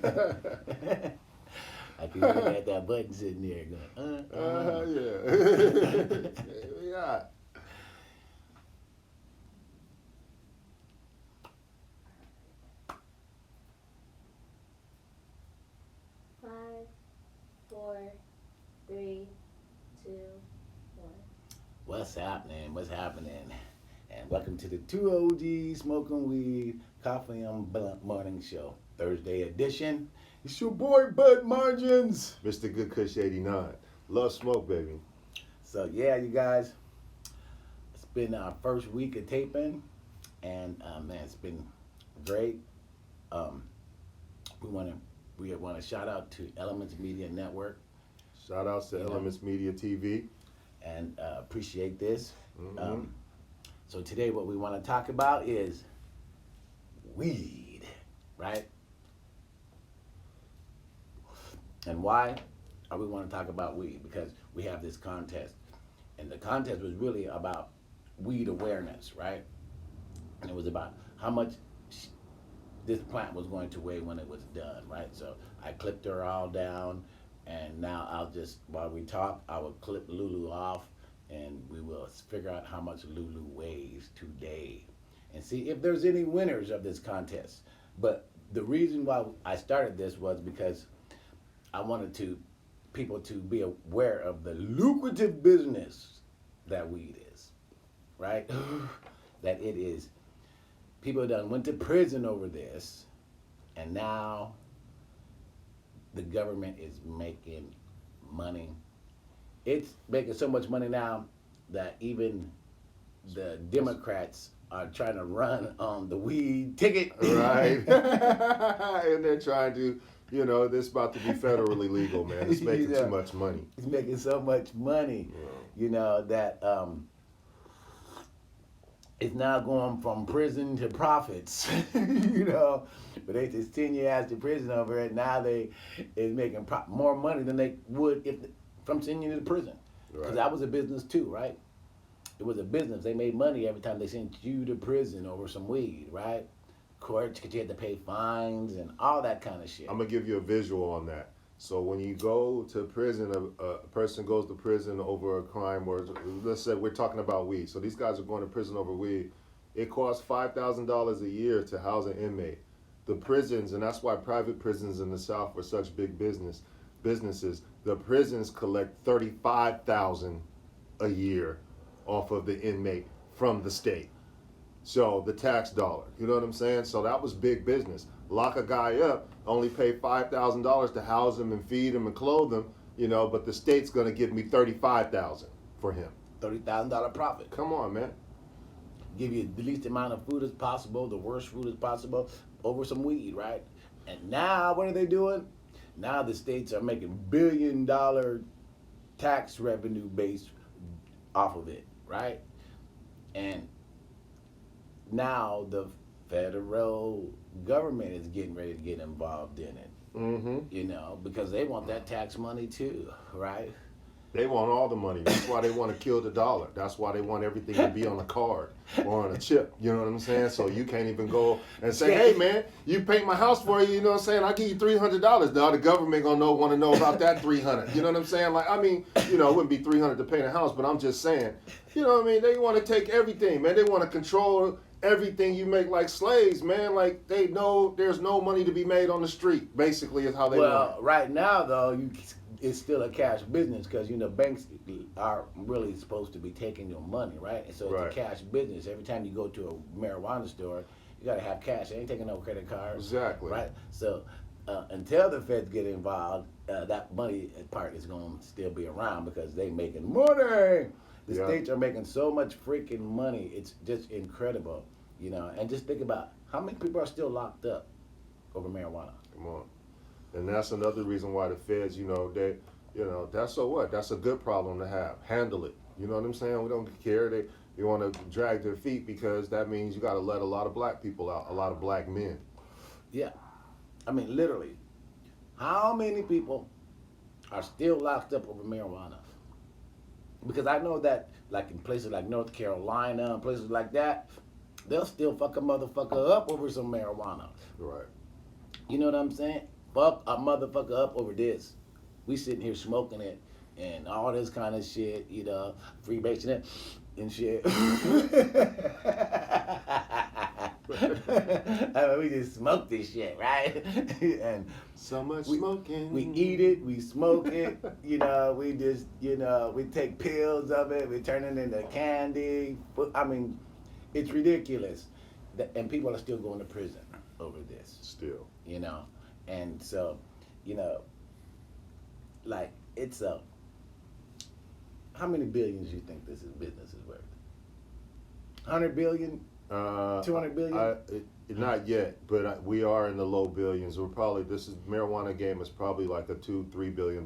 I can look at that button sitting there going, Yeah. Yeah. 5, 4, 3, 2, 1. What's happening? What's happening? And welcome to the 2OGs Smoking Weed Coffee on Blunt Morning Show, Thursday edition. It's your boy Bud Margins. Mr. Good Kush 89. Love smoke, baby. So yeah, you guys, it's been our first week of taping, and man, it's been great. Um, we want to shout out to Elements Media Network. Shout outs to Elements Media TV. And appreciate this. Mm-hmm. So today what we want to talk about is weed, right? And why we want to talk about weed? Because we have this contest. And the contest was really about weed awareness, right? And it was about how much this plant was going to weigh when it was done, right? So I clipped her all down. And now I'll just, while we talk, I will clip Lulu off and we will figure out how much Lulu weighs today and see if there's any winners of this contest. But the reason why I started this was because I wanted people to be aware of the lucrative business that weed is, right? That it is. People done went to prison over this, and now the government is making money. It's making so much money now that even the Democrats are trying to run on the weed ticket. Right. And they're trying to, this about to be federally legal, man. It's making too much money. It's making so much money, that it's now going from prison to profits, But they just send your ass to prison over it. Now they is making more money than they would from sending you to prison. Because that was a business too, right? It was a business. They made money every time they sent you to prison over some weed, right? Courts, because you had to pay fines and all that kind of shit. I'm going to give you a visual on that. So when you go to prison, a person goes to prison over a crime, or let's say we're talking about weed. So these guys are going to prison over weed. It costs $5,000 a year to house an inmate. The prisons, and that's why private prisons in the South were such big businesses. The prisons collect $35,000 a year off of the inmate from the state. So the tax dollar, you know what I'm saying? So that was big business. Lock a guy up, only pay $5,000 to house him and feed him and clothe him, but the state's gonna give me $35,000 for him. $30,000 profit. Come on, man. Give you the least amount of food as possible, the worst food as possible, over some weed, right? And now what are they doing? Now the states are making $1 billion tax revenue base off of it, right? And now the federal government is getting ready to get involved in it. Mm-hmm. Because they want that tax money too, right? They want all the money. That's why they want to kill the dollar. That's why they want everything to be on a card or on a chip. You know what I'm saying? So you can't even go and say, hey, man, you paint my house for you. You know what I'm saying? I'll give you $300. Now the government going to want to know about that $300. You know what I'm saying? It wouldn't be $300 to paint a house, but I'm just saying, They want to take everything, man. They want to control everything you make like slaves, man. Like they know there's no money to be made on the street, basically, is how they want it. Well, right now, though, it's still a cash business because, banks are really supposed to be taking your money, right? And so it's a cash business. Every time you go to a marijuana store, you got to have cash. They ain't taking no credit cards. Exactly. Right? So until the feds get involved, that money part is going to still be around because they making money. The states are making so much freaking money. It's just incredible, And just think about how many people are still locked up over marijuana. Come on. And that's another reason why the feds, that's so what? That's a good problem to have. Handle it. You know what I'm saying? We don't care. They want to drag their feet because that means you got to let a lot of black people out, a lot of black men. Yeah. Literally. How many people are still locked up over marijuana? Because I know that, like in places like North Carolina and places like that, they'll still fuck a motherfucker up over some marijuana. Right. You know what I'm saying? fuck a motherfucker up over this. We sitting here smoking it and all this kind of shit, you know, Freemason it and shit. I mean, we just smoke this shit, right? And So much we, smoking. we eat it, we smoke it, you know, we just, you know, we take pills of it, we turn it into candy. I mean, it's ridiculous. And people are still going to prison over this, Still. you know? And so, you know, like, it's a, how many billions do you think this business is worth? 100 billion? 200 billion? Not yet, but we are in the low billions. We're probably, marijuana game is probably like a $2-3 billion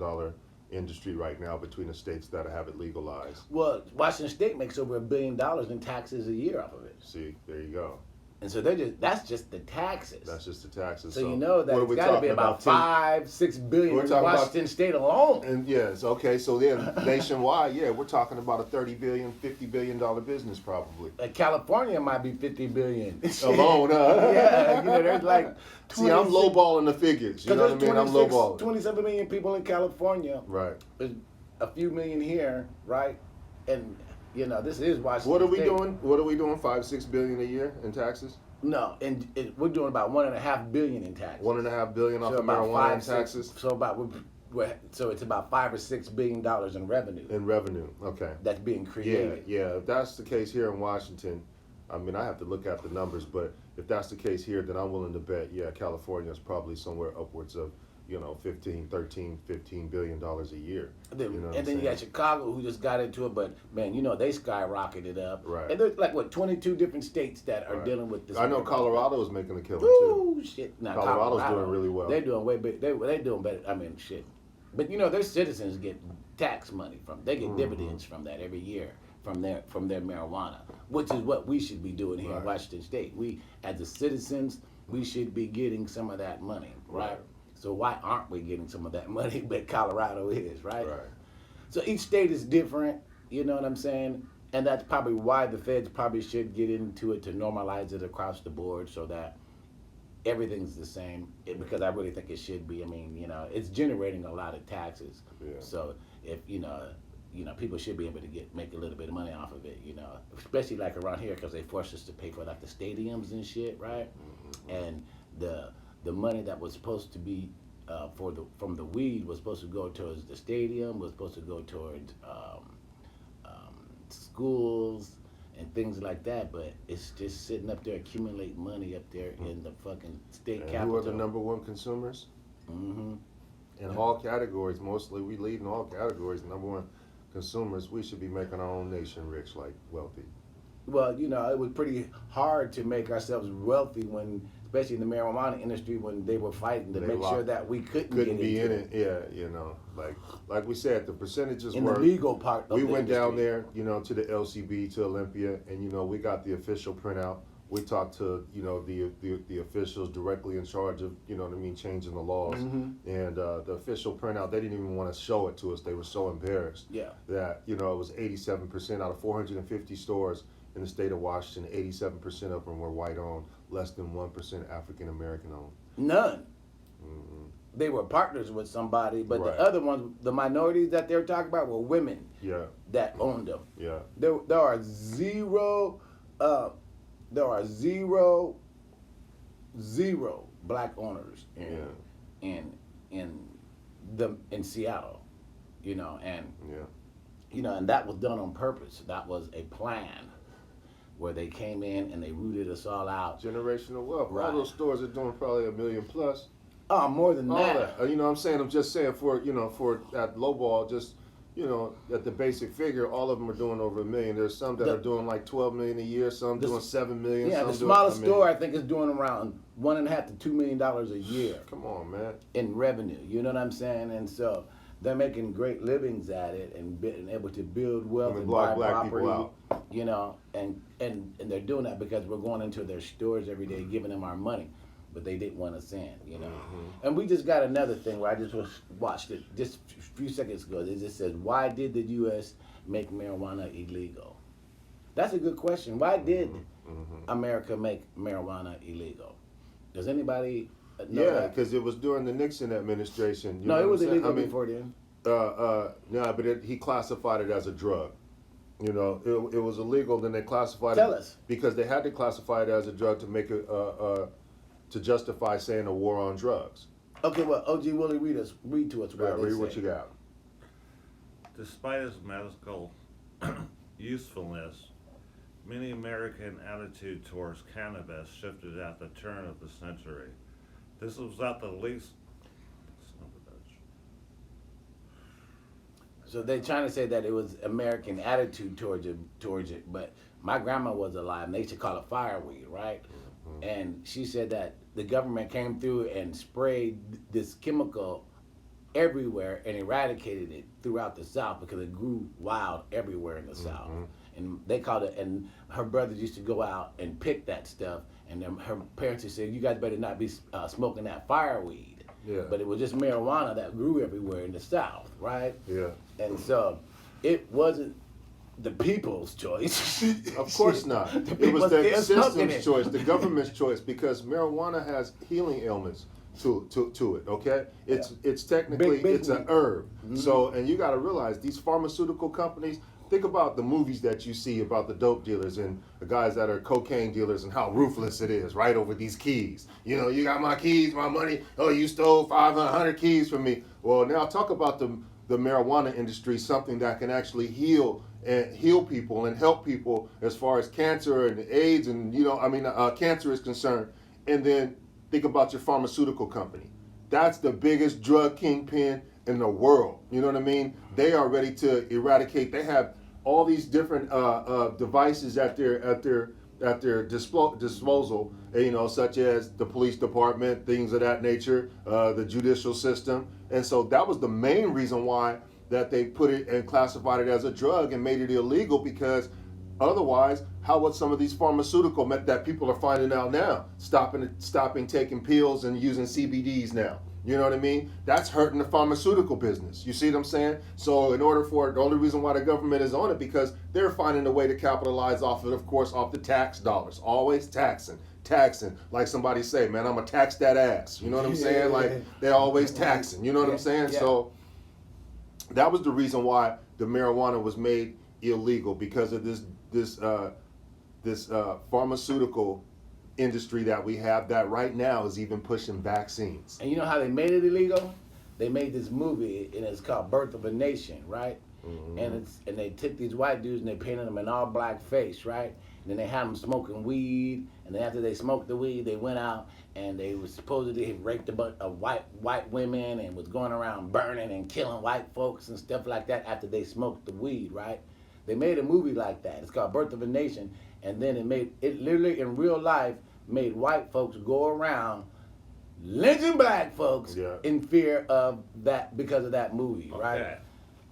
industry right now between the states that have it legalized. Well, Washington State makes over $1 billion in taxes a year off of it. See, there you go. And so that's just the taxes. That's just the taxes. So you know that what are it's we got to be talking about 10 $5-6 billion We're in talking about- Washington State alone. And yes, okay, so then nationwide, yeah, we're talking about a $30 billion, $50 billion business probably. Like California might be 50 billion. Alone, huh? Yeah, you know, there's like See, I'm lowballing the figures. You know what I mean? I'm lowballing. 27 million people in California. Right. There's a few million here, right? And you know, this is Washington What are we State. doing? What are we doing? 5-6 billion a year in taxes? No, and we're doing about 1.5 billion in taxes. $1.5 billion off So of about marijuana and 5-6 taxes so it's about $5 or $6 billion in revenue in revenue. Okay. that's being Yeah, created. yeah. If that's the case here in Washington, I mean, I have to look at the numbers, but if that's the case here, then I'm willing to bet, yeah, California is probably somewhere upwards of, you know, $15 billion a year. Then, You know what and I'm then you got saying? Chicago, who just got into it, but man, you know they skyrocketed up. Right. And there's like 22 different states that are Right. dealing with this. I know Colorado is making a killing too. Woo, shit. Now, Colorado's Colorado, doing really well. They're doing way better. They're doing better. I mean, shit. But you know, their citizens get tax money from. They get dividends from that every year from their marijuana, which is what we should be doing here in Right. Washington State. We, as the citizens, we should be getting some of that money, right? Right. So why aren't we getting some of that money? But Colorado is, right? Right. So each state is different, you know what I'm saying? And that's probably why the feds probably should get into it to normalize it across the board so that everything's the same. Because I really think it should be. I mean, you know, it's generating a lot of taxes. Yeah. So if, you know, people should be able to make a little bit of money off of it, you know, especially like around here because they force us to pay for like the stadiums and shit, right? And the money that was supposed to be from the weed was supposed to go towards the stadium, was supposed to go towards schools and things like that, but it's just sitting up there accumulating money up there in the fucking state And capital. who are the number one consumers? Mm-hmm. In all categories, mostly we lead in all categories. Number one consumers, we should be making our own nation rich, like wealthy. Well, you know, it was pretty hard to make ourselves wealthy when, especially in the marijuana industry, when they were fighting to They make sure locked- that we couldn't Couldn't get be into in it, yeah, you know, like we said, the percentages in were. the legal part of We the went down industry. there, you know, to the LCB, to Olympia, and you know, we got the official printout. We talked to, you know, the officials directly in charge of, you know what I mean, changing the laws. Mm-hmm. And the official printout, they didn't even want to show it to us. They were so embarrassed Yeah. that, you know, it was 87% out of 450 stores in the state of Washington. 87% of them were white owned, less than 1% African American owned. None. Mm-hmm. They were partners with somebody, but Right. the other ones, the minorities that they were talking about, were women Yeah, that owned them. yeah. There are zero black owners in Seattle, you know, and Yeah. you know, and that was done on purpose. That was a plan where they came in and they rooted us all out. Generational wealth. Right. All those stores are doing probably $1 million plus. Oh, more than All that. that. You know what I'm saying? I'm just saying for that low ball, just, you know, at the basic figure, all of them are doing over $1 million. There's some that The- are doing like 12 million a year, some The- doing 7 million. Yeah, some the doing, smallest store I think is doing around $1.5 to $2 million a year Come on, man. in revenue. You know what I'm saying? And so they're making great livings at it and being able to build wealth and buy Black people property. out. You know, and they're doing that because we're going into their stores every day, giving them our money, but they didn't want us in. You know, Mm-hmm. and we just got another thing where I just watched it just a few seconds ago. It just says, "Why did the U.S. make marijuana illegal?" That's a good question. Why did Mm-hmm. America make marijuana illegal? Does anybody Yeah, because it was during the Nixon administration. You No, know it what was I'm saying? illegal I mean, before then. yeah, but he classified it as a drug. You know, it was illegal. Then they classified Tell it us. because they had to classify it as a drug to make it to justify saying a war on drugs. Okay, well, OG Willie, read to us Yeah, what they read say. what you got. Despite its medical usefulness, many American attitude towards cannabis shifted at the turn of the century. This was not the least. So they trying to say that it was American attitude towards it, but my grandma was alive, and they used to call it fireweed, right? Mm-hmm. And she said that the government came through and sprayed this chemical everywhere and eradicated it throughout the South because it grew wild everywhere in the South. And they called it, and her brothers used to go out and pick that stuff, and then her parents would say, you guys better not be smoking that fireweed. Yeah. But it was just marijuana that grew everywhere in the South, right? Yeah. And so it wasn't the people's choice. Of course not. It was the system's choice, the government's choice, because marijuana has healing ailments to it. Okay, it's technically it's an herb. So, and you got to realize these pharmaceutical companies. Think about the movies that you see about the dope dealers and the guys that are cocaine dealers and how ruthless it is, right, over these keys. You know, you got my keys, my money. Oh, you stole 500 keys from me. Well, now talk about the marijuana industry, something that can actually heal people and help people as far as cancer and AIDS and, cancer is concerned. And then think about your pharmaceutical company. That's the biggest drug kingpin in the world. You know what I mean? They are ready to eradicate. They have all these different devices at their disposal. Such as the police department, things of that nature, the judicial system. And so that was the main reason why that they put it and classified it as a drug and made it illegal, because otherwise, how would some of these pharmaceutical that people are finding out now, stopping taking pills and using CBDs now? You know what I mean? That's hurting the pharmaceutical business. You see what I'm saying? So in order for the only reason why the government is on it, because they're finding a way to capitalize off it, of course, off the tax dollars. Always taxing. Like somebody say, man, I'm gonna tax that ass. You know what I'm saying? Like they're always taxing. You know what I'm saying? Yeah. So that was the reason why the marijuana was made illegal, because of this pharmaceutical industry that we have that right now is even pushing vaccines. And you know how they made it illegal? They made this movie, and it's called Birth of a Nation, right? Mm-hmm. And they took these white dudes and they painted them in all black face, right? And then they had them smoking weed, and then after they smoked the weed, they went out and they was supposedly had raped a bunch of white women and was going around burning and killing white folks and stuff like that after they smoked the weed, right? They made a movie like that. It's called Birth of a Nation, and then it literally in real life made white folks go around lynching black folks in fear of that because of that movie, right? Okay.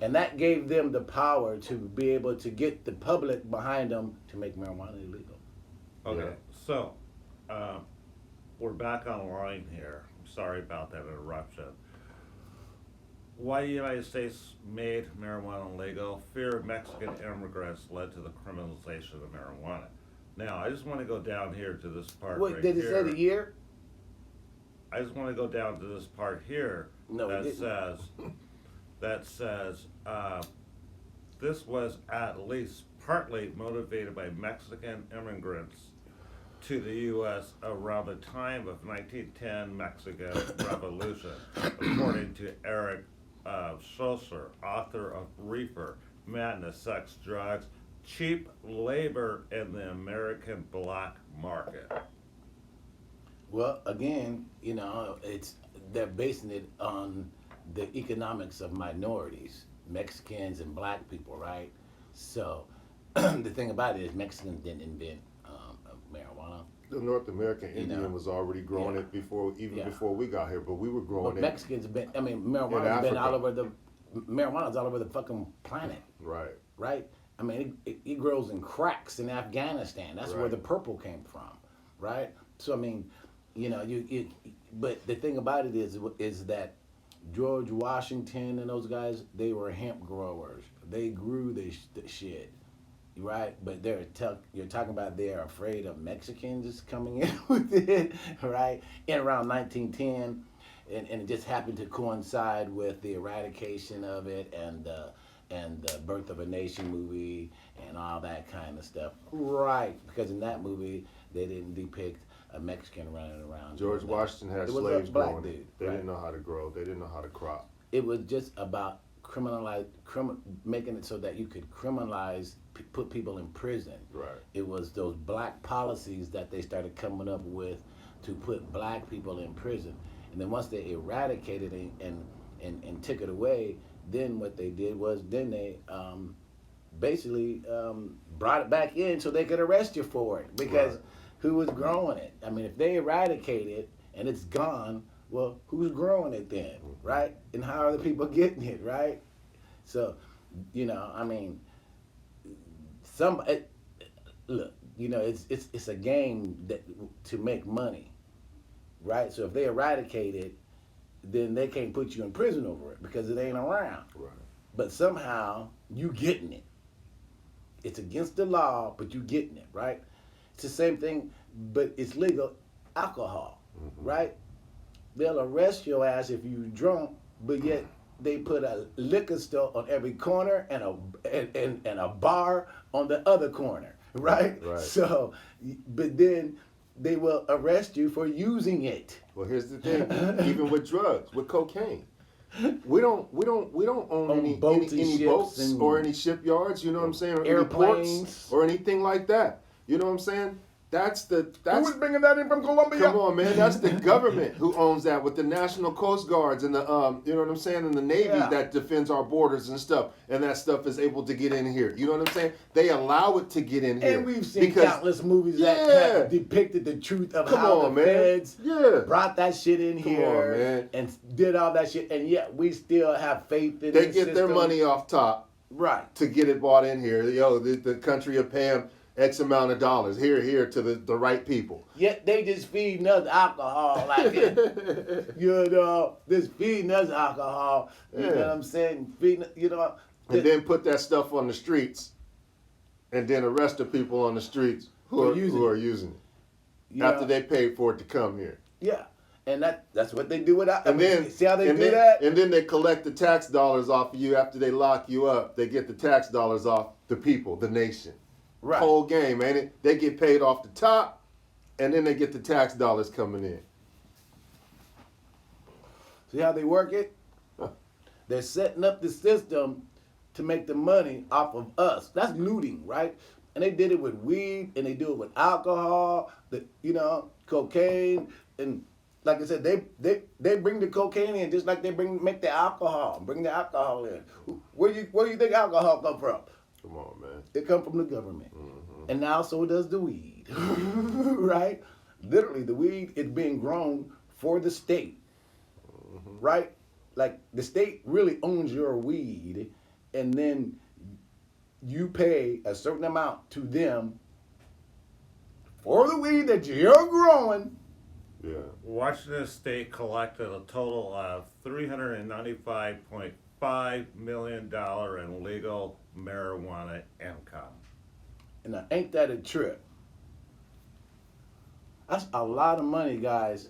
And that gave them the power to be able to get the public behind them to make marijuana illegal. Okay, Yeah. so we're back on the line here. Sorry about that interruption. Why the United States made marijuana illegal? Fear of Mexican immigrants led to the criminalization of marijuana. Now, I just want to go down here to this part Wait, right did it here. say the year? I just want to go down to this part here No, it that says this was at least partly motivated by Mexican immigrants to the U.S. around the time of 1910 Mexican Revolution, according to Eric Schlosser, author of Reefer, Madness, Sex, Drugs, Cheap Labor in the American Black Market. Well, again, they're basing it on the economics of minorities, Mexicans and black people, right? So the thing about it is Mexicans didn't invent marijuana. The North American Indian was already growing it before we got here, but we were growing it. Mexicans have been, marijuana's been all over marijuana's all over the fucking planet, Right. right? I mean, it grows in cracks in Afghanistan. That's where Right. the purple came from, right? So, I mean, but the thing about it is that George Washington and those guys, they were hemp growers. They grew this shit, right? But you're talking about they're afraid of Mexicans just coming in with it, right? In around 1910, and it just happened to coincide with the eradication of it and the Birth of a Nation movie and all that kind of stuff, right? Because in that movie they didn't depict a Mexican running around. George Washington had It was a slaves black growing. dude, They right? didn't know how to grow. They didn't know how to crop. It was just about making it so that you could criminalize, put people in prison. Right. It was those black policies that they started coming up with to put black people in prison. And then once they eradicated it and took it away, then what they did was then they basically brought it back in so they could arrest you for it, because Right. who was growing it? I mean, if they eradicate it and it's gone, well, who's growing it then, right? And how are the people getting it, right? So, I mean, look, it's a game that to make money, right? So if they eradicate it, then they can't put you in prison over it because it ain't around. Right. But somehow you getting it. It's against the law, but you getting it, right? It's the same thing, but it's legal. Alcohol, right? They'll arrest your ass if you drunk, but yet they put a liquor store on every corner and a bar on the other corner, right? Right. So, but then they will arrest you for using it. Well, here's the thing. Even with drugs, with cocaine, we don't own any boats and ships boats and or any shipyards. You know what I'm saying? Or any airplanes. ports or anything like that. You know what I'm saying? That's Who's bringing that in from Colombia? Come on, man. That's the government who owns that, with the National Coast Guards and the you know what I'm saying, and the Navy that defends our borders and stuff. And that stuff is able to get in here. You know what I'm saying? They allow it to get in here. And we've seen countless movies that have depicted the truth of how the feds brought that shit in here and did all that shit, and yet we still have faith in they the get their system. money off top, right, to get it bought in here. Yo, the country will pay them X amount of dollars here to the right people. Yet they just feeding us alcohol like it. Just feeding us alcohol. You know what I'm saying? Feeding, and then put that stuff on the streets, and then arrest the people on the streets who are using it after they paid for it to come here. Yeah, and that's what they do with that. And then see how they do that? And then they collect the tax dollars off of you after they lock you up. They get the tax dollars off the people, the nation. Right. Whole game, ain't it? They get paid off the top, and then they get the tax dollars coming in. See how they work it? They're setting up the system to make the money off of us. That's looting, right? And they did it with weed, and they do it with alcohol, cocaine, and like I said, they bring the cocaine in just like they make the alcohol. Bring the alcohol in. Where do you think alcohol come from? Come on, man. It come from the government. And now so does the weed, right? Literally, the weed is being grown for the state, right? Like, the state really owns your weed, and then you pay a certain amount to them for the weed that you're growing. Yeah. Washington State collected a total of $395.5 million in legal marijuana income. And now, ain't that a trip? That's a lot of money, guys.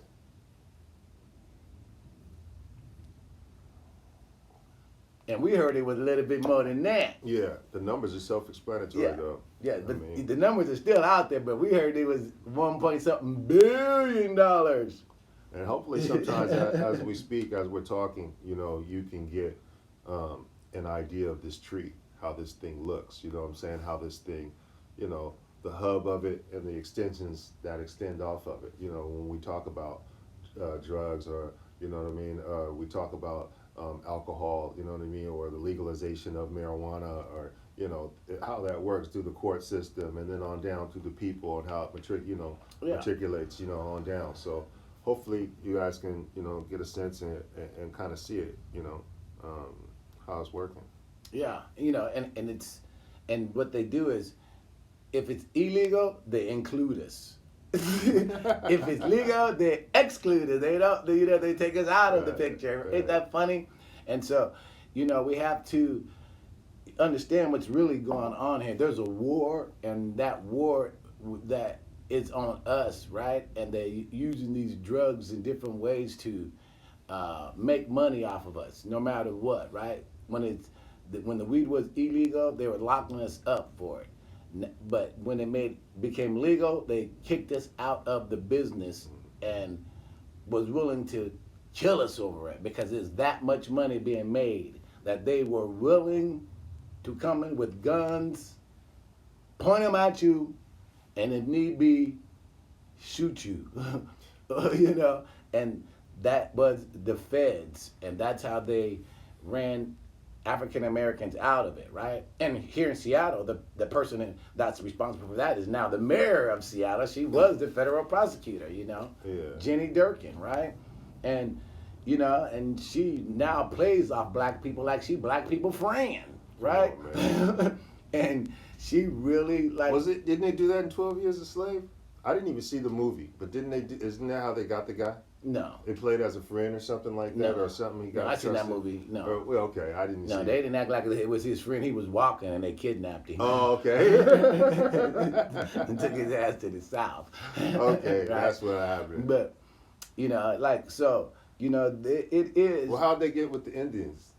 And we heard it was a little bit more than that. Yeah, the numbers are self-explanatory, though. Yeah, I mean, the numbers are still out there, but we heard it was $1.something billion. and hopefully sometimes as we speak, as we're talking, you can get an idea of this tree, how this thing looks, you know what I'm saying? How this thing, the hub of it and the extensions that extend off of it. When we talk about drugs, or, we talk about alcohol, or the legalization of marijuana, or, how that works through the court system, and then on down to the people, and how it matriculates, on down. So hopefully you guys can, get a sense and kind of see it, how it's working. Yeah, and what they do is, if it's illegal, they include us. If it's legal, they exclude us. They don't, they take us out of the picture. Right. Ain't that funny? And so, we have to understand what's really going on here. There's a war, and that war that is on us, right? And they're using these drugs in different ways to make money off of us, no matter what, right? When the weed was illegal, they were locking us up for it. But when it became legal, they kicked us out of the business and was willing to kill us over it because there's that much money being made that they were willing to come in with guns, point them at you, and if need be, shoot you. You know, and that was the feds, and that's how they ran African Americans out of it, right? And here in Seattle, the person that's responsible for that is now the mayor of Seattle. She was the federal prosecutor, you know, Jenny Durkin, right? And you know, and she now plays off black people like she black people friend, right? Oh, and she really like. Didn't they do that in 12 Years a Slave? I didn't even see the movie, but didn't they? Isn't that how they got the guy? No. They played as a friend or something like that, No. or something. He got. I seen that movie. No. Well, okay, I didn't. No, see they it. didn't act like it was his friend. He was walking and they kidnapped him. Oh, okay. And took his ass to the south. Okay, Right? that's what happened. But you know, like so, you know, it is. Well, how'd they get with the Indians?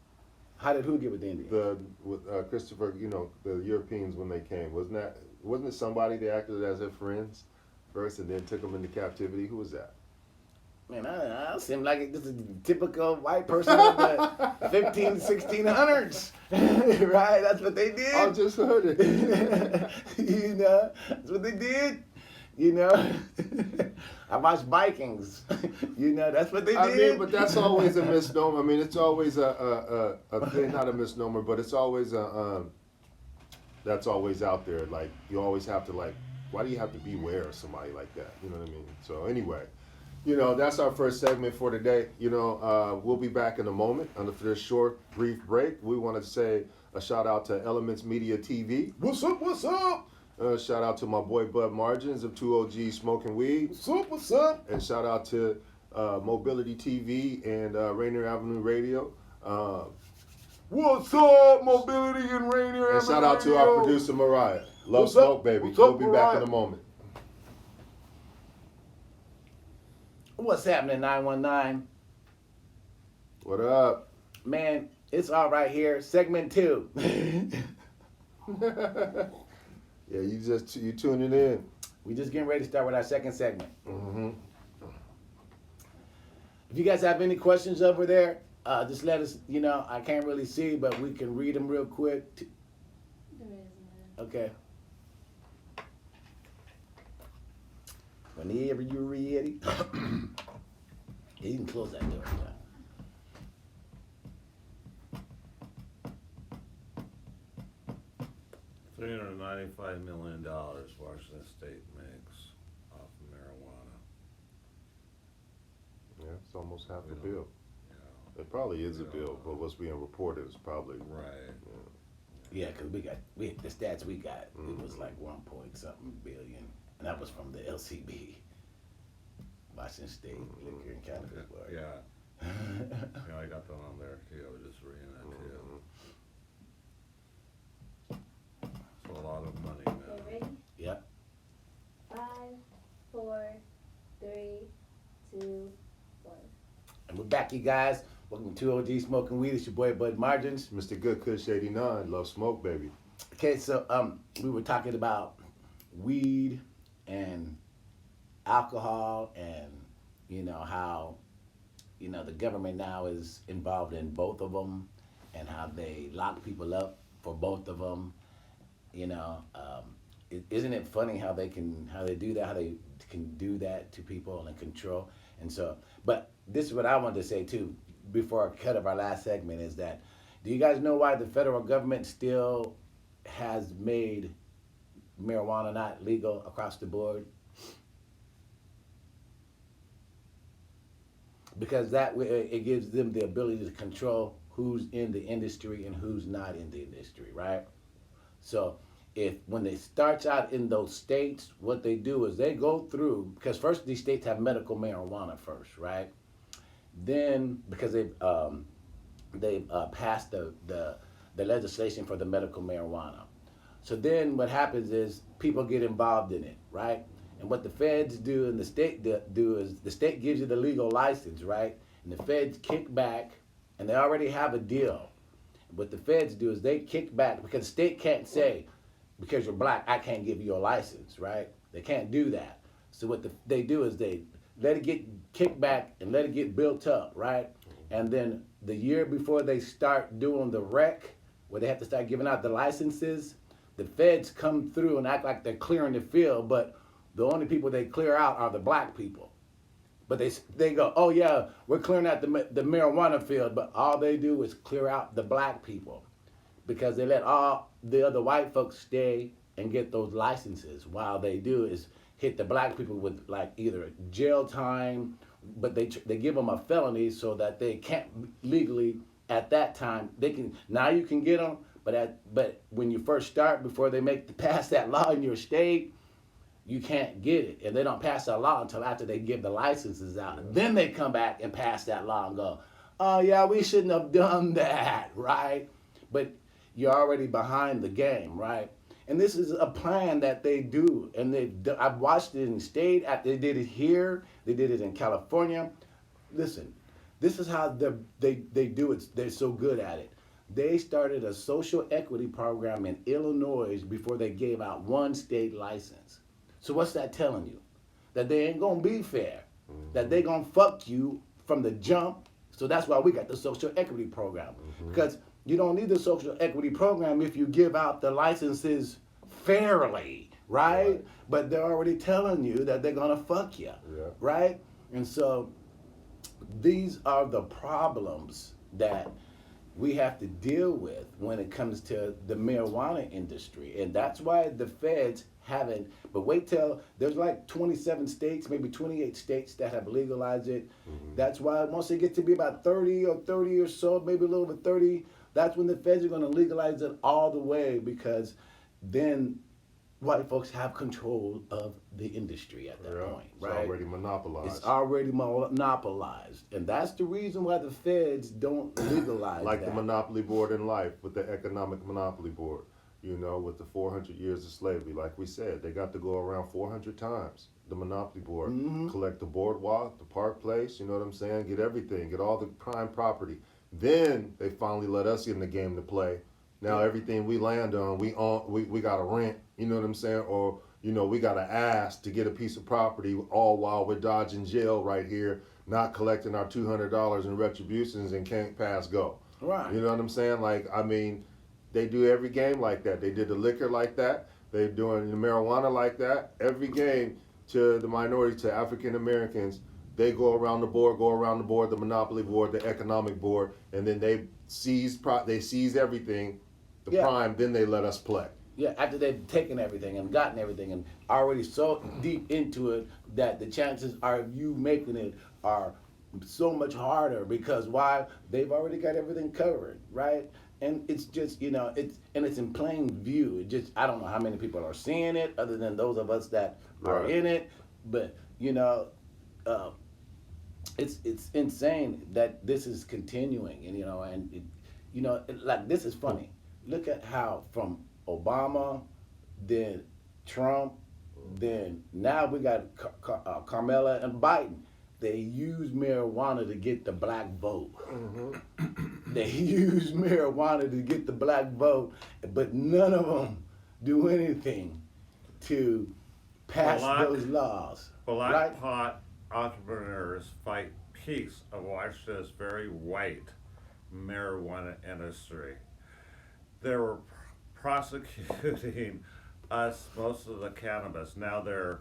How did who get with the Indians? With Christopher, you know, the Europeans when they came, wasn't it somebody they acted as their friends first and then took them into captivity? Who was that? Man, I seem like this is a typical white person of the 1600s, right? That's what they did. I just heard it. You know, that's what they did. You know, I watched Vikings. You know, that's what they did. I mean, but that's always a misnomer. I mean, it's always a thing, not a misnomer, but it's always that's always out there. Like, you always have to, like, why do you have to beware of somebody like that? You know what I mean? So anyway, you know, that's our first segment for today. You know, we'll be back in a moment for this short, brief break. We want to say a shout out to Elements Media TV. What's up? What's up? Shout out to my boy Bud Margins of 2OG Smoking Weed. What's up? What's up? And shout out to Mobility TV and Rainier Avenue Radio. What's up, Mobility and Rainier Avenue? And shout out to our producer Mariah. Love What's Smoke, up? baby. What's We'll up, be back Mariah? in a moment. What's happening, 919? What up? Man, it's all right here. Segment 2. Yeah, you tuning in. We just getting ready to start with our second segment. Mm-hmm. If you guys have any questions over there, just let us, you know, I can't really see, but we can read them real quick. There is none. Okay. Whenever you're ready. Yeah, you can close that door. Yeah. $395 million Washington State makes off of marijuana. Yeah, it's almost half the Yeah. bill. Yeah. It probably is a bill, but what's being reported is probably Right. Yeah, because the stats we got, it was like 1 point something billion, and that was from the LCB, Washington State Liquor and Cannabis Board. Yeah. Yeah, I got that on there too. I was just reading that too. It's a lot of money, Okay, man. ready? Yep. 5, 4, 3, 2, 1. And we're back, you guys. Welcome to 2OG Smoking Weed. It's your boy Bud Margins. Mr. Good Kush 89. Love Smoke, baby. Okay, so we were talking about weed and alcohol, and you know how, you know, the government now is involved in both of them, and how they lock people up for both of them. You know, isn't it funny how they do that, how they can do that to people and control? And so, but this is what I wanted to say too, before I cut of our last segment, is that, do you guys know why the federal government still has made marijuana not legal across the board? Because that way it gives them the ability to control who's in the industry and who's not in the industry, right? So when they start out in those states, what they do is they go through, because first these states have medical marijuana first, right? Then because they've passed the the legislation for the medical marijuana. So then what happens is people get involved in it, right? And what the feds do and the state do is the state gives you the legal license, right? And the feds kick back, and they already have a deal. What the feds do is they kick back because the state can't say, because you're black, I can't give you a license, right? They can't do that. So what they do is they let it get kicked back and let it get built up, right? And then the year before they start doing the rec, where they have to start giving out the licenses, the feds come through and act like they're clearing the field, but the only people they clear out are the black people. But they go, oh yeah, we're clearing out the marijuana field, but all they do is clear out the black people because they let all the other white folks stay and get those licenses. While they do is hit the black people with like either jail time, but they give them a felony so that they can't legally at that time they can now you can get them, but when you first start before they pass that law in your state, you can't get it, and they don't pass that law until after they give the licenses out. And then they come back and pass that law and go, oh yeah, we shouldn't have done that, right? But you're already behind the game, right? And this is a plan that they do, and I've watched it in state. They did it here. They did it in California. Listen, this is how they do it. They're so good at it. They started a social equity program in Illinois before they gave out one state license. So what's that telling you? That they ain't gonna be fair. That they gonna fuck you from the jump. So that's why we got the social equity program. Because you don't need the social equity program if you give out the licenses fairly, right? But they're already telling you that they're gonna fuck you, right? And so these are the problems that we have to deal with when it comes to the marijuana industry. And that's why the feds haven't, but wait till there's like 27 states, maybe 28 states that have legalized it. That's why once they get to be about 30 or so, maybe a little bit 30, that's when the feds are going to legalize it all the way, because then white folks have control of the industry at that point, right? It's already monopolized. It's already monopolized. And that's the reason why the feds don't legalize like that. the monopoly board in life with the economic monopoly board, you know, with the 400 years of slavery. Like we said, they got to go around 400 times, the monopoly board, collect the boardwalk, the park place, you know what I'm saying? Get everything, get all the prime property. Then they finally let us in the game to play. Now everything we land on, we got to rent, you know what I'm saying? Or, you know, we got to ask to get a piece of property, all while we're dodging jail right here, not collecting our $200 in retributions and can't pass go. Right. You know what I'm saying? Like, I mean, they do every game like that. They did the liquor like that. They're doing the marijuana like that. Every game to the minority, to African Americans, they go around the board, the monopoly board, the economic board, and then they seize everything, the prime, then they let us play. Yeah, after they've taken everything and gotten everything and already so deep into it that the chances are of you making it are so much harder, because why? They've already got everything covered, right? And it's just, you know, it's in plain view. It just, I don't know how many people are seeing it other than those of us that are in it, but, you know, it's insane that this is continuing, and, you know, and, like, this is funny. Look at how from Obama, then Trump, then now we got Carmela and Biden. They use marijuana to get the black vote. They use marijuana to get the black vote, but none of them do anything to pass those laws. Black pot entrepreneurs fight peace against this very white marijuana industry. They were prosecuting us most of the cannabis. Now they're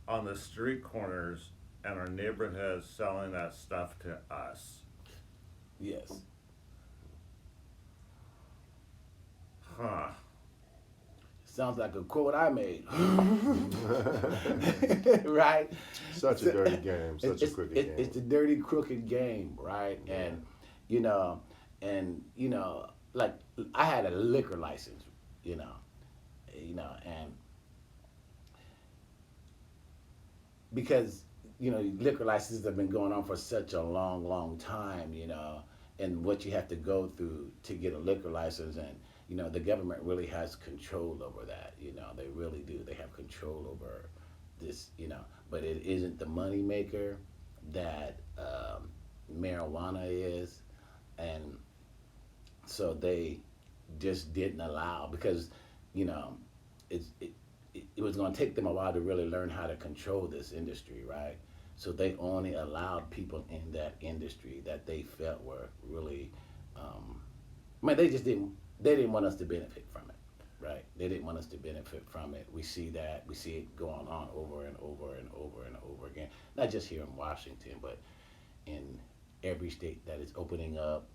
on the street corners and our neighborhoods selling that stuff to us. Yes. Huh. Sounds like a quote I made. Right? Such a dirty game, such a crooked game. It's a dirty, crooked game, right? And, you know, like, I had a liquor license, you know, and because, you know, liquor licenses have been going on for such a long, long time, you know, and what you have to go through to get a liquor license, and the government really has control over that. They really do. They have control over this. But it isn't the money maker that marijuana is, and so they just didn't allow, because it's it was going to take them a while to really learn how to control this industry, right? So they only allowed people in that industry that they felt were really, they just didn't want us to benefit from it, right? They didn't want us to benefit from it. We see it going on over and over and over and over again, not just here in Washington, but in every state that is opening up,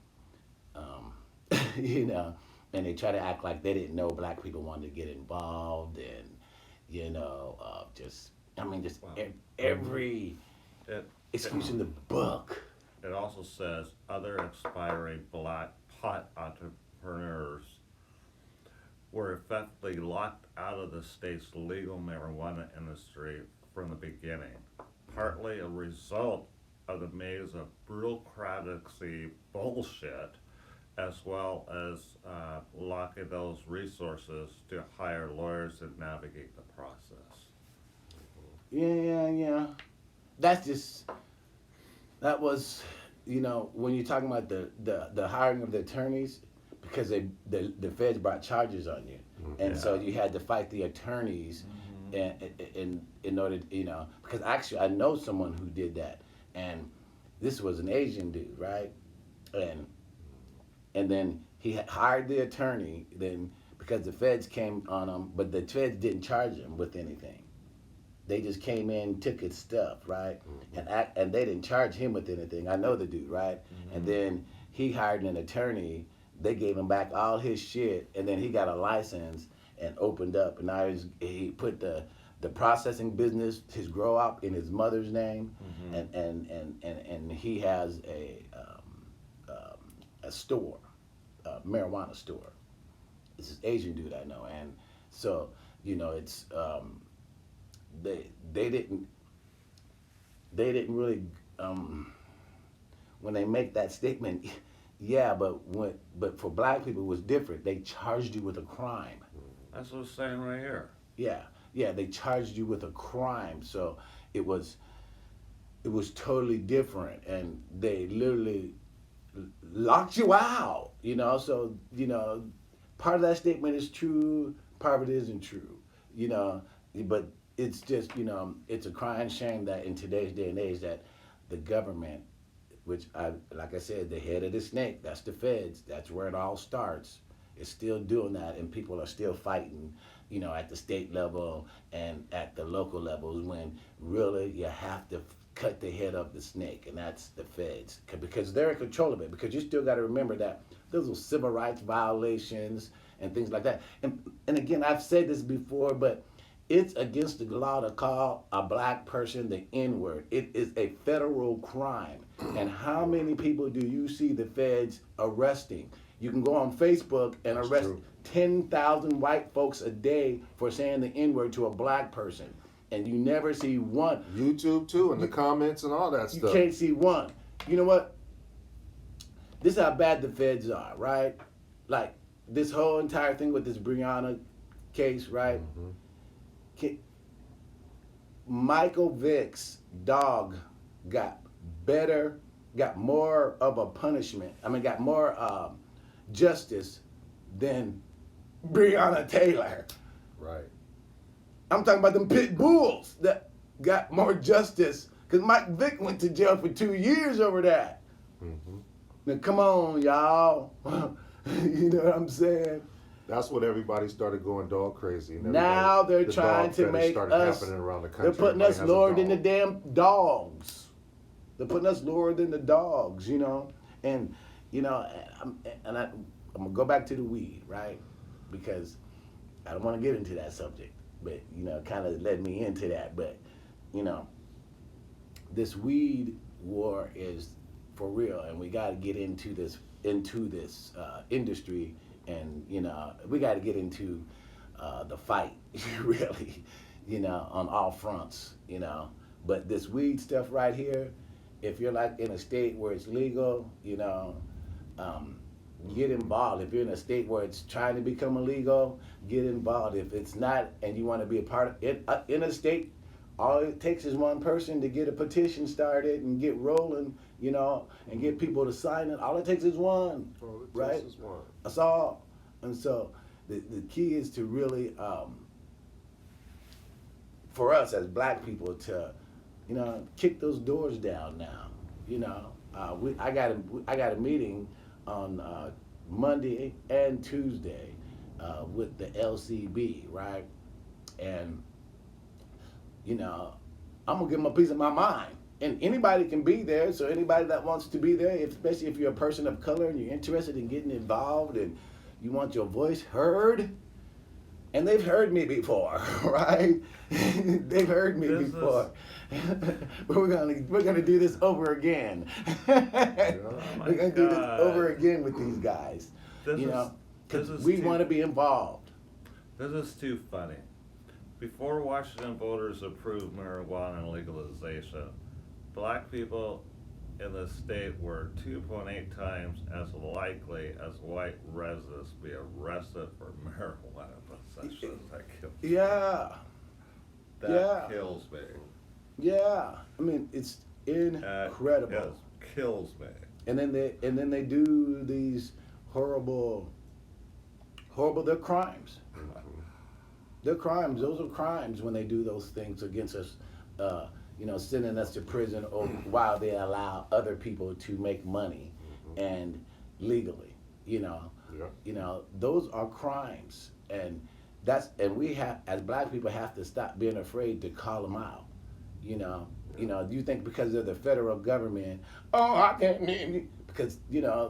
and they try to act like they didn't know black people wanted to get involved, and just Wow. every It, excuse in the book. it also says other aspiring black pot entrepreneurs were effectively locked out of the state's legal marijuana industry from the beginning, partly a result of the maze of bureaucracy bullshit, as well as locking those resources to hire lawyers to navigate the process. Yeah. That was, when you're talking about the hiring of the attorneys, because the feds brought charges on you, and so you had to fight the attorneys, in order, because actually I know someone who did that, and this was an Asian dude, right, and then he hired the attorney, then because the feds came on him, but the feds didn't charge him with anything. They just came in, took his stuff, right? And they didn't charge him with anything. I know the dude, right? And then he hired an attorney. They gave him back all his shit, and then he got a license and opened up. And now he put the processing business, his grow up, in his mother's name, and he has a store, a marijuana store. This is Asian dude I know, and so it's. They didn't really, when they make that statement, but for black people it was different. They charged you with a crime. That's what it's saying right here. Yeah, they charged you with a crime, so it was totally different, and they literally locked you out. So part of that statement is true, part of it isn't true. But it's just, it's a crying shame that in today's day and age that the government, which like I said, the head of the snake, that's the feds, that's where it all starts, is still doing that, and people are still fighting, at the state level and at the local levels, when really you have to cut the head of the snake, and that's the feds, because they're in control of it, because you still got to remember that those are civil rights violations and things like that. And again, I've said this before, but it's against the law to call a black person the N-word. It is a federal crime. And how many people do you see the feds arresting? You can go on Facebook and arrest 10,000 white folks a day for saying the N-word to a black person. And you never see one. YouTube too, and the comments and all that You stuff. can't see one. You know what? This is how bad the feds are, right? Like, this whole entire thing with this Breonna case, right? Michael Vick's dog got more of a punishment. Got more justice than Breonna Taylor. Right. I'm talking about them pit bulls that got more justice, because Mike Vick went to jail for 2 years over that. Now come on, y'all. You know what I'm saying? That's what everybody started going dog crazy. And Now they're the trying dog to fetish make started us. happening around the country. They're putting Everybody us has a lower than the dog. damn dogs. They're putting us lower than the dogs, And I'm gonna go back to the weed, right? Because I don't want to get into that subject, but kind of led me into that. But this weed war is for real, and we got to get into this industry, and we got to get into the fight, really, on all fronts, But this weed stuff right here, if you're like in a state where it's legal, Get involved. If you're in a state where it's trying to become illegal, get involved. If it's not, and you want to be a part of it, in a state, all it takes is one person to get a petition started and get rolling, and get people to sign it. All it takes is one, All it takes right? is one. That's all. And so the key is to really, for us as black people, to, kick those doors down now. I got a meeting on Monday and Tuesday with the LCB, right? And I'm gonna give them a piece of my mind. And anybody can be there, so anybody that wants to be there, especially if you're a person of color and you're interested in getting involved and you want your voice heard, and they've heard me before, right? They've heard me before. But we're gonna do this over again. We're gonna do this over again with these guys. Because we want to be involved. This is too funny. Before Washington voters approved marijuana legalization, black people in the state were 2.8 times as likely as white residents to be arrested for marijuana possession. That kills me. Yeah, I mean, it's incredible. It kills me. And then they do these horrible. They're crimes. They're crimes. Those are crimes when they do those things against us. Sending us to prison while they allow other people to make money, and legally. Those are crimes, and we have, as black people, have to stop being afraid to call them out. Do you think because of the federal government, I can't, because,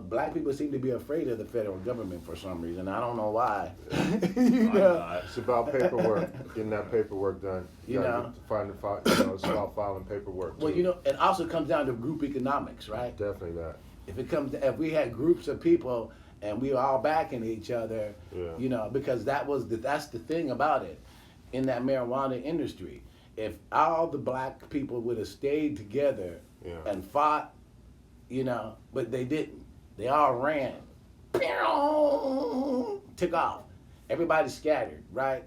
black people seem to be afraid of the federal government for some reason. I don't know why. It's about paperwork, getting that paperwork done. It's about filing paperwork. Well, it also comes down to group economics, right? Definitely that. If we had groups of people and we were all backing each other, because that's the thing about it in that marijuana industry. If all the black people would have stayed together and fought, but they didn't. They all ran. Took off. Everybody scattered, right?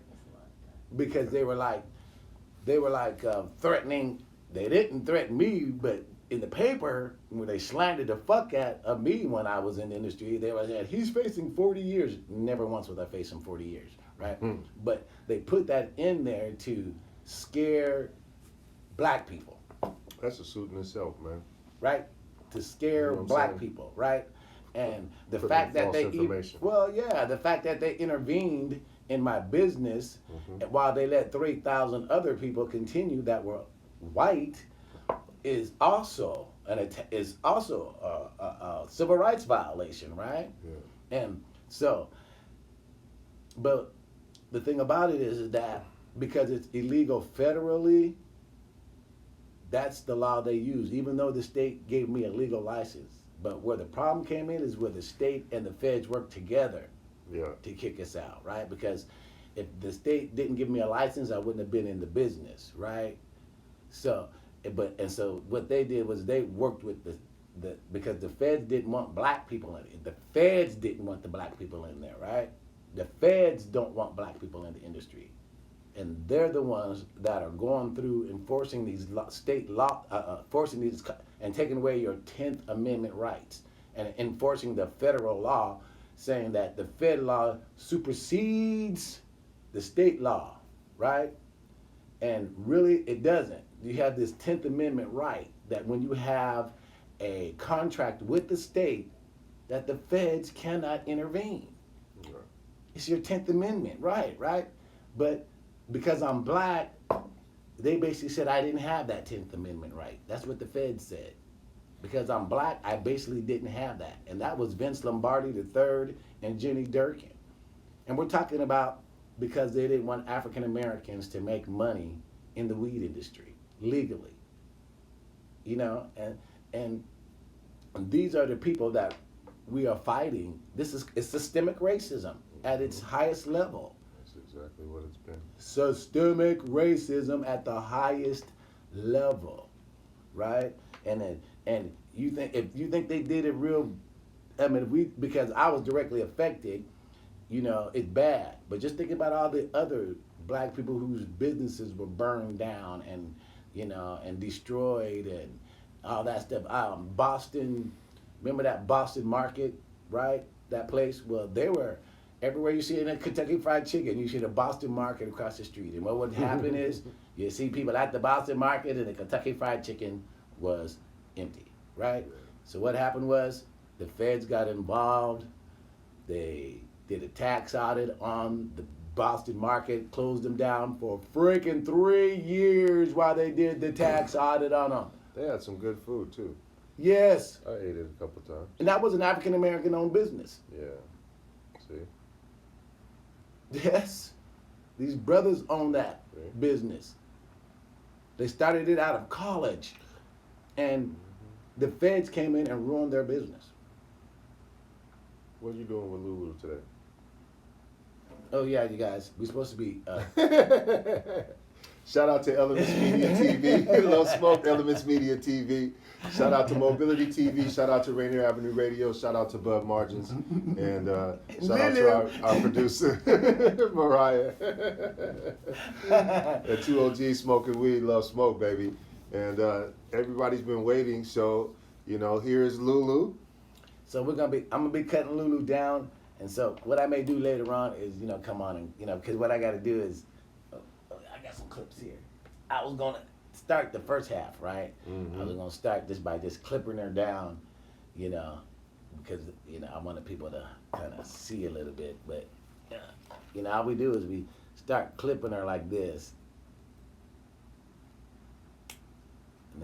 Because they were like threatening. They didn't threaten me, but in the paper, when they slandered the fuck out of me when I was in the industry, they were saying, he's facing 40 years. Never once was I facing 40 years, right? But they put that in there to scare black people. That's a suit in itself, man. Right? To scare black people, right? And the fact that the fact that they intervened in my business while they let 3,000 other people continue that were white is also a civil rights violation, right? Yeah. And so, but the thing about it is that because it's illegal federally, that's the law they use, even though the state gave me a legal license. But where the problem came in is where the state and the feds worked together to kick us out, right? Because if the state didn't give me a license, I wouldn't have been in the business, right? So what they did was they worked with because the feds didn't want black people in it. The feds didn't want the black people in there, right? The feds don't want black people in the industry. And they're the ones that are going through enforcing these state law, forcing these and taking away your 10th Amendment rights and enforcing the federal law, saying that the fed law supersedes the state law, right? And really, it doesn't. You have this 10th Amendment right that when you have a contract with the state, that the feds cannot intervene. Okay. It's your 10th Amendment right? But because I'm black, they basically said I didn't have that 10th Amendment right. That's what the feds said. Because I'm black, I basically didn't have that. And that was Vince Lombardi III and Jenny Durkin. And we're talking about because they didn't want African Americans to make money in the weed industry legally. And these are the people that we are fighting. It's systemic racism at its highest level. Exactly what it's been. Systemic racism at the highest level, right? And you think if you think they did it real I mean, because I was directly affected, it's bad. But just think about all the other black people whose businesses were burned down and, and destroyed and all that stuff. Boston, remember that Boston market, right? That place? Well, they were everywhere you see in a Kentucky Fried Chicken, you see the Boston market across the street. And what would happen is you see people at the Boston market and the Kentucky Fried Chicken was empty, right? So what happened was the feds got involved. They did a tax audit on the Boston market, closed them down for freaking 3 years while they did the tax audit on them. They had some good food too. Yes. I ate it a couple times. And that was an African American owned business. Yeah. See? Yes. These brothers own that Right. business. They started it out of college. And the feds came in and ruined their business. What are you doing with Lulu today? Oh, yeah, you guys. We're supposed to be. Shout out to Elements Media TV. Love Smoke, Elements Media TV. Shout out to Mobility TV. Shout out to Rainier Avenue Radio. Shout out to Bud Margins. And shout out to our producer, Mariah. At 2OG Smoking Weed, Love Smoke, baby. And everybody's been waiting. So, here's Lulu. So I'm gonna be cutting Lulu down, and so what I may do later on is, come on and, because what I got to do is, I got some clips here. I was gonna start the first half, right? Mm-hmm. I was gonna start this by just clipping her down, because I wanted people to kind of see a little bit, but all we do is we start clipping her like this, and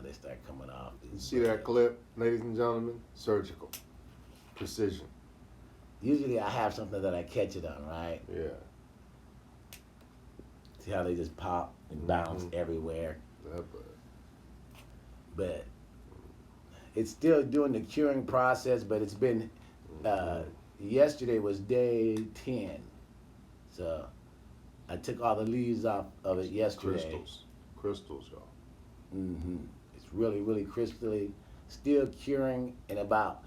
they start coming off. You see that clip, ladies and gentlemen? Surgical. Precision. Usually I have something that I catch it on, right? Yeah. See how they just pop and bounce everywhere. That bud. But it's still doing the curing process, but it's been, yesterday was day 10. So I took all the leaves off of it yesterday. Crystals, y'all. It's really, really crystally. Still curing. In about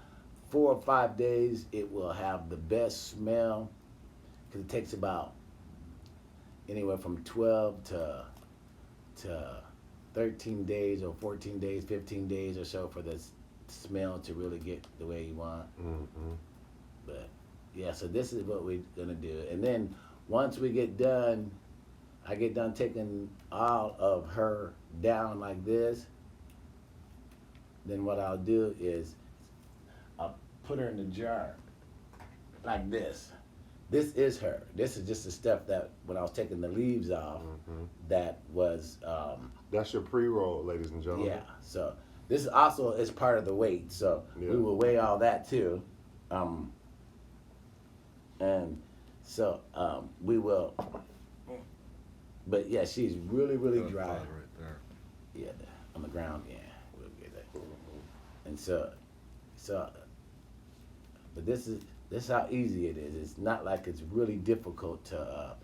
4 or 5 days, it will have the best smell, because it takes about anywhere from 12 to 13 days or 14 days, 15 days or so for the smell to really get the way you want. But yeah, so this is what we're gonna do. And then once we get done, I get done taking all of her down like this, then what I'll do is I'll put her in the jar like this. This is her. This is just the stuff that when I was taking the leaves off, that was That's your pre-roll, ladies and gentlemen. yeah. So this also is part of the weight. So we will weigh all that too, and so we will. But yeah, she's really, really dry. Right there. Yeah, on the ground. Yeah, we'll get that. And so, but this is how easy it is. It's not like it's really difficult to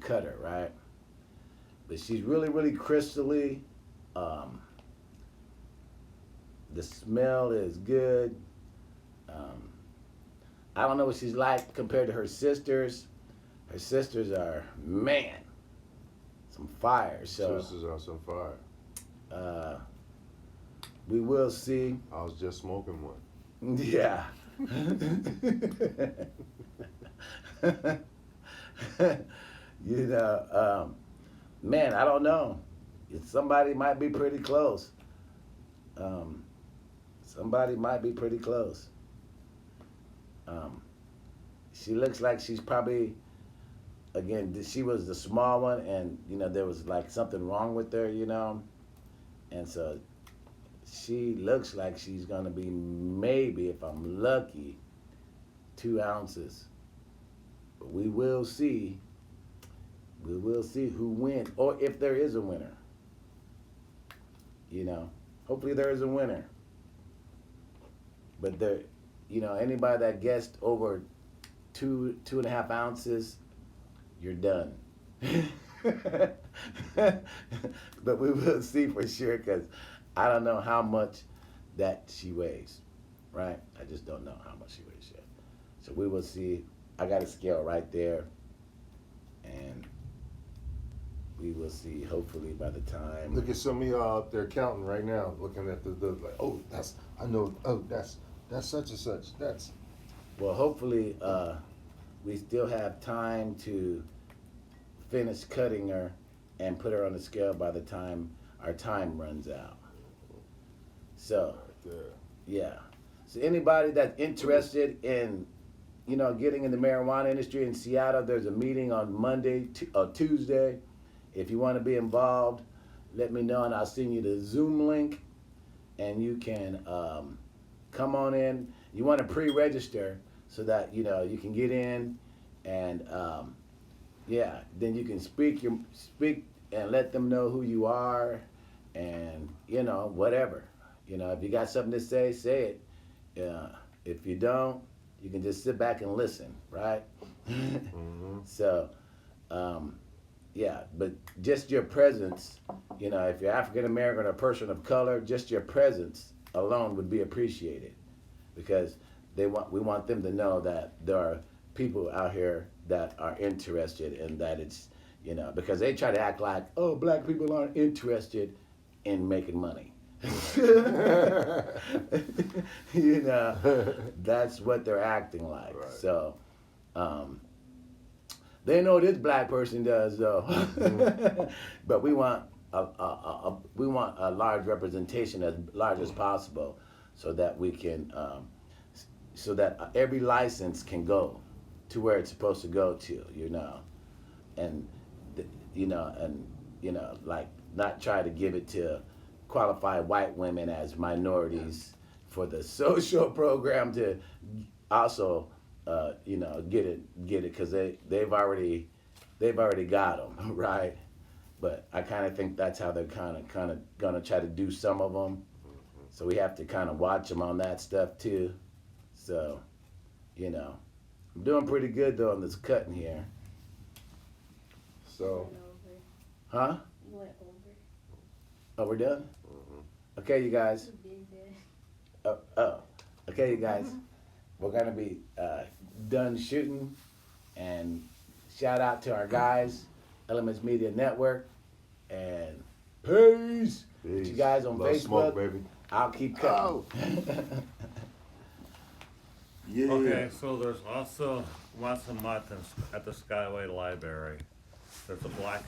cut her, right? But she's really, really crystally. The smell is good. I don't know what she's like compared to her sisters. Her sisters are, man, some fire. So Sisters are some fire. we will see. I was just smoking one. Yeah. Man, I don't know. Somebody might be pretty close. Somebody might be pretty close. She looks like she's probably, again, she was the small one, and there was like something wrong with her, and so she looks like she's gonna be maybe, if I'm lucky, 2 ounces. But we will see. We will see who wins, or if there is a winner. Hopefully there is a winner. But there, anybody that guessed over 2.5 ounces, you're done. But we will see for sure, because I don't know how much that she weighs, right? I just don't know how much she weighs yet. So we will see. I got a scale right there, and we will see. Hopefully by the time. Look at some of y'all out there counting right now, looking at the like, oh, I know, oh, that's such and such. That's. Well, hopefully we still have time to finish cutting her and put her on the scale by the time our time runs out. So, Right there. yeah. So anybody that's interested in, getting in the marijuana industry in Seattle, there's a meeting on Monday or Tuesday. If you want to be involved, let me know and I'll send you the Zoom link, and you can come on in. You want to pre-register so that you can get in, and then you can speak and let them know who you are, and whatever. If you got something to say it. If you don't, you can just sit back and listen, right? Mm-hmm. So, but just your presence, if you're African American or a person of color, just your presence alone would be appreciated, because we want them to know that there are people out here that are interested, and that it's, because they try to act like, oh, black people aren't interested in making money. That's what they're acting like. Right. So, they know this black person does though. But we want a large representation, as large as possible, so that we can, so that every license can go to where it's supposed to go to, and like not try to give it to qualified white women as minorities for the social program to also get it because they've already got them, right? But I kind of think that's how they're kind of gonna try to do some of them. So we have to kind of watch them on that stuff too. So, I'm doing pretty good though on this cutting here. So. Huh? You went over. Oh, we're done? Mm-hmm. Okay, you guys. You did that. Okay, you guys. We're gonna be done shooting, and shout out to our guys, Elements Media Network, and peace. Put you guys on Love Facebook. Smoke, baby. I'll keep cutting. Oh. Yeah. Okay, so there's also once a month at the Skyway Library, there's a Black